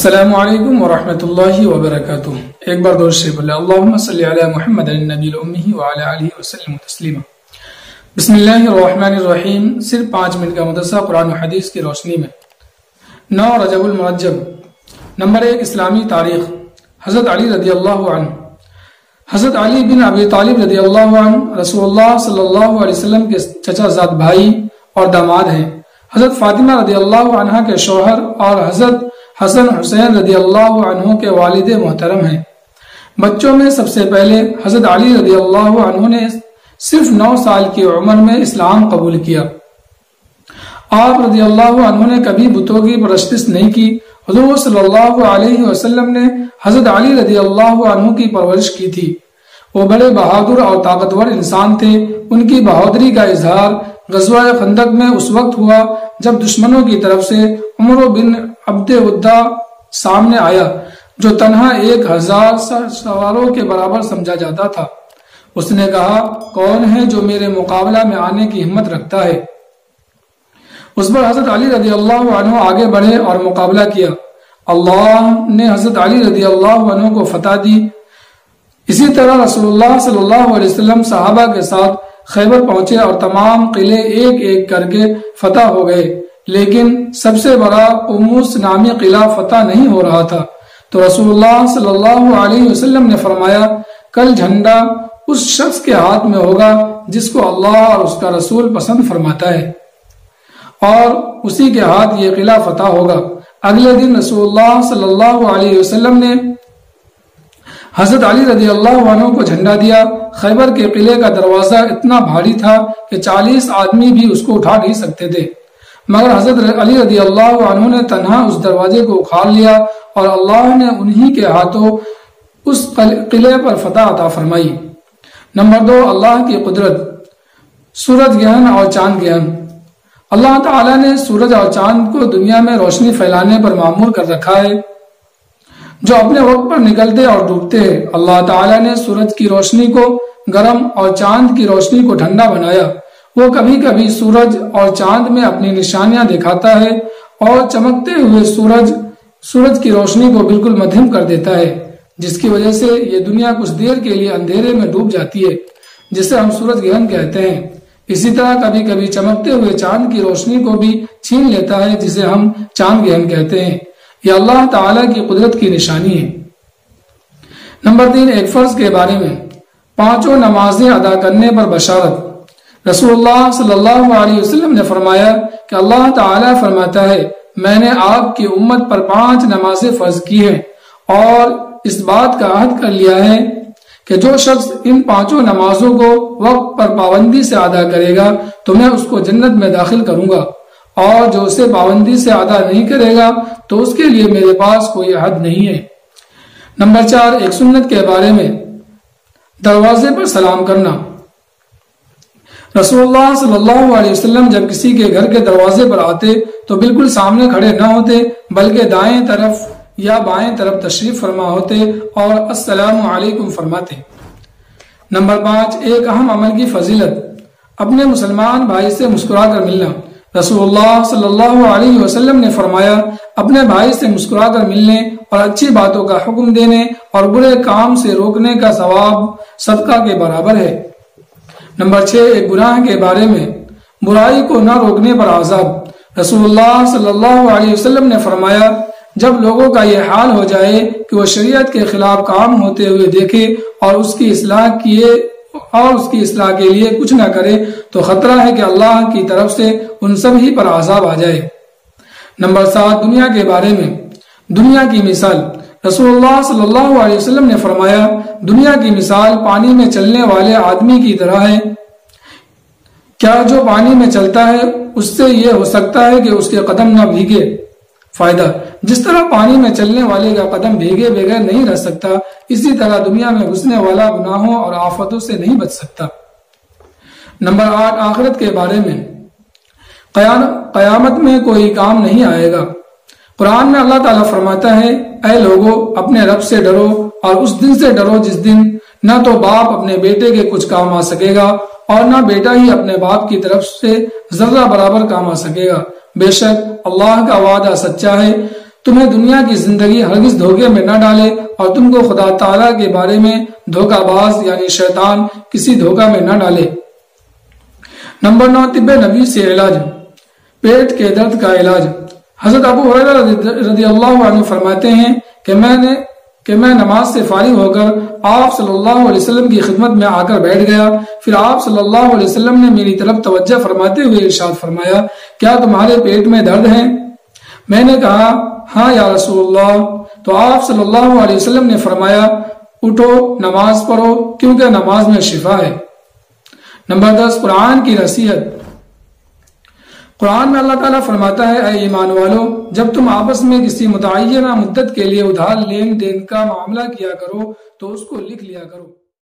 السلام علیکم ورحمۃ اللہ وبرکاتہ۔ ایک بار دور سے بولے اللہم صلی علی محمد النبی الأمی وعلی آلہ وسلم تسلیما۔ بسم اللہ الرحمن الرحیم۔ صرف 5 منٹ کا مدرسہ قرآن و حدیث کی روشنی میں۔ 9 رجب المرجب۔ نمبر 1 اسلامی تاریخ۔ حضرت علی رضی اللہ عنہ۔ حضرت علی بن ابی طالب رضی اللہ عنہ رسول اللہ صلی اللہ علیہ وسلم کے چچا زاد بھائی اور داماد ہیں۔ حضرت فاطمہ رضی اللہ عنہ کے شوہر اور حضرت حسن حسین رضی اللہ عنہ کے والد محترم ہیں۔ بچوں میں سب سے پہلے حضرت علی رضی اللہ عنہ نے صرف 9 سال کی عمر میں اسلام قبول کیا۔ آپ رضی اللہ عنہ نے کبھی بتوں کی پرستش نہیں کی۔ حضور صلی اللہ علیہ وسلم نے حضرت علی رضی اللہ عنہ کی پرورش کی تھی۔ وہ بڑے بہادر اور طاقتور انسان تھے۔ ان کی بہادری کا اظہار غزوہ خندق میں اس وقت ہوا جب دشمنوں کی طرف سے عمر بن عبد ودہ سامنے آیا جو تنہا 1000 سواروں کے برابر سمجھا جاتا تھا۔ اس نے کہا، کون ہے جو میرے مقابلہ میں آنے کی ہمت رکھتا ہے؟ اس پر حضرت علی رضی اللہ عنہ آگے بڑھے اور مقابلہ کیا۔ اللہ نے حضرت علی رضی اللہ عنہ کو فتح دی۔ اسی طرح رسول اللہ صلی اللہ علیہ وسلم صحابہ کے ساتھ خیبر پہنچے اور تمام قلعے ایک ایک کر کے فتح ہو گئے، لیکن سب سے بڑا قموس نامی قلعہ فتح نہیں ہو رہا تھا۔ تو رسول اللہ صلی اللہ علیہ وسلم نے فرمایا، کل جھنڈا اس شخص کے ہاتھ میں ہوگا جس کو اللہ اور اس کا رسول پسند فرماتا ہے، اور اسی کے ہاتھ یہ قلعہ فتح ہوگا۔ اگلے دن رسول اللہ صلی اللہ علیہ وسلم نے حضرت علی رضی اللہ عنہ کو جھنڈا دیا۔ خیبر کے قلعے کا دروازہ اتنا بھاری تھا کہ 40 آدمی بھی اس کو اٹھا نہیں سکتے تھے، مگر حضرت علی رضی اللہ عنہ نے تنہا اس دروازے کو اکھاڑ لیا اور اللہ نے انہی کے ہاتھوں اس قلعے پر فتح عطا فرمائی۔ نمبر 2 اللہ کی قدرت۔ سورج گرہن اور چاند گرہن۔ اللہ تعالیٰ نے سورج اور چاند کو دنیا میں روشنی پھیلانے پر معمور کر رکھا ہے، جو اپنے وقت پر نکلتے اور ڈوبتے ہیں۔ اللہ تعالیٰ نے سورج کی روشنی کو گرم اور چاند کی روشنی کو ٹھنڈا بنایا۔ وہ کبھی کبھی سورج اور چاند میں اپنی نشانیاں دکھاتا ہے اور چمکتے ہوئے سورج کی روشنی کو بالکل مدھم کر دیتا ہے، جس کی وجہ سے یہ دنیا کچھ دیر کے لیے اندھیرے میں ڈوب جاتی ہے، جسے ہم سورج گرہن کہتے ہیں۔ اسی طرح کبھی کبھی چمکتے ہوئے چاند کی روشنی کو بھی چھین لیتا ہے، جسے ہم چاند گرہن کہتے ہیں۔ یہ اللہ تعالیٰ کی قدرت کی نشانی ہے۔ نمبر 3 ایک فرض کے بارے میں۔ 5 نمازیں ادا کرنے پر بشارت۔ رسول اللہ صلی اللہ علیہ وسلم نے فرمایا کہ اللہ تعالیٰ فرماتا ہے، میں نے آپ کی امت پر 5 نمازیں فرض کی ہیں، اور اس بات کا عہد کر لیا ہے کہ جو شخص ان 5 نمازوں کو وقت پر پابندی سے ادا کرے گا تو میں اس کو جنت میں داخل کروں گا، اور جو اسے پابندی سے ادا نہیں کرے گا تو اس کے لیے میرے پاس کوئی حد نہیں ہے۔ نمبر 4 ایک سنت کے بارے میں۔ دروازے پر سلام کرنا۔ رسول اللہ صلی اللہ علیہ وسلم جب کسی کے گھر کے دروازے پر آتے تو بالکل سامنے کھڑے نہ ہوتے، بلکہ دائیں طرف یا بائیں طرف تشریف فرما ہوتے اور السلام علیکم فرماتے۔ نمبر 5 ایک اہم عمل کی فضیلت۔ اپنے مسلمان بھائی سے مسکرا کر ملنا۔ رسول اللہ صلی اللہ علیہ وسلم نے فرمایا، اپنے بھائی سے مسکرا کر ملنے اور اچھی باتوں کا حکم دینے اور برے کام سے روکنے کا ثواب صدقہ کے برابر ہے۔ نمبر 6 ایک گناہ کے بارے میں۔ برائی کو نہ روکنے پر عذاب۔ رسول اللہ صلی اللہ علیہ وسلم نے فرمایا، جب لوگوں کا یہ حال ہو جائے کہ وہ شریعت کے خلاف کام ہوتے ہوئے دیکھے اور اس کی اصلاح کے لیے کچھ نہ کرے تو خطرہ ہے کہ اللہ کی طرف سے ان سب ہی پر عذاب آ جائے۔ نمبر 7 دنیا کے بارے میں۔ دنیا کی مثال۔ رسول اللہ صلی اللہ علیہ وسلم نے فرمایا، دنیا کی مثال پانی میں چلنے والے آدمی کی طرح ہے۔ کیا جو پانی میں چلتا ہے اس سے یہ ہو سکتا ہے کہ اس کے قدم نہ بھیگے؟ فائدہ، جس طرح پانی میں چلنے والے کا قدم بھیگے بغیر نہیں رہ سکتا، اسی طرح دنیا میں گھسنے والا گناہوں اور آفتوں سے نہیں بچ سکتا۔ نمبر 8 آخرت کے بارے میں۔ قیامت میں کوئی کام نہیں آئے گا۔ قرآن میں اللہ تعالیٰ فرماتا ہے، اے لوگو اپنے رب سے ڈرو اور اس دن سے ڈرو جس دن نہ تو باپ اپنے بیٹے کے کچھ کام آ سکے گا اور نہ بیٹا ہی اپنے باپ کی طرف سے ذرہ برابر کام آ سکے گا۔ بے شک اللہ کا وعدہ سچا ہے، تمہیں دنیا کی زندگی ہرگز دھوکے میں نہ ڈالے اور تم کو خدا تعالیٰ کے بارے میں دھوکہ باز یعنی شیطان کسی دھوکہ میں نہ ڈالے۔ نمبر 9، طب نبی سے علاج، پیٹ کے درد کا علاج۔ حضرت ابو ہریرہ رضی اللہ عنہ فرماتے ہیں کہ میں نماز سے فارغ ہو کر آپ صلی اللہ علیہ وسلم کی خدمت میں آ کر بیٹھ گیا، پھر آپ صلی اللہ علیہ وسلم نے میری طرف توجہ فرماتے ہوئے ارشاد فرمایا، کیا تمہارے پیٹ میں درد ہے؟ میں نے کہا ہاں یا رسول اللہ۔ تو آپ صلی اللہ علیہ وسلم نے فرمایا، اٹھو نماز پڑھو کیونکہ نماز میں شفا ہے۔ نمبر 10، قرآن کی نصیحت۔ قرآن میں اللہ تعالیٰ فرماتا ہے، اے ایمان والو، جب تم آپس میں کسی متعینہ مدت کے لیے ادھار لین دین کا معاملہ کیا کرو تو اس کو لکھ لیا کرو۔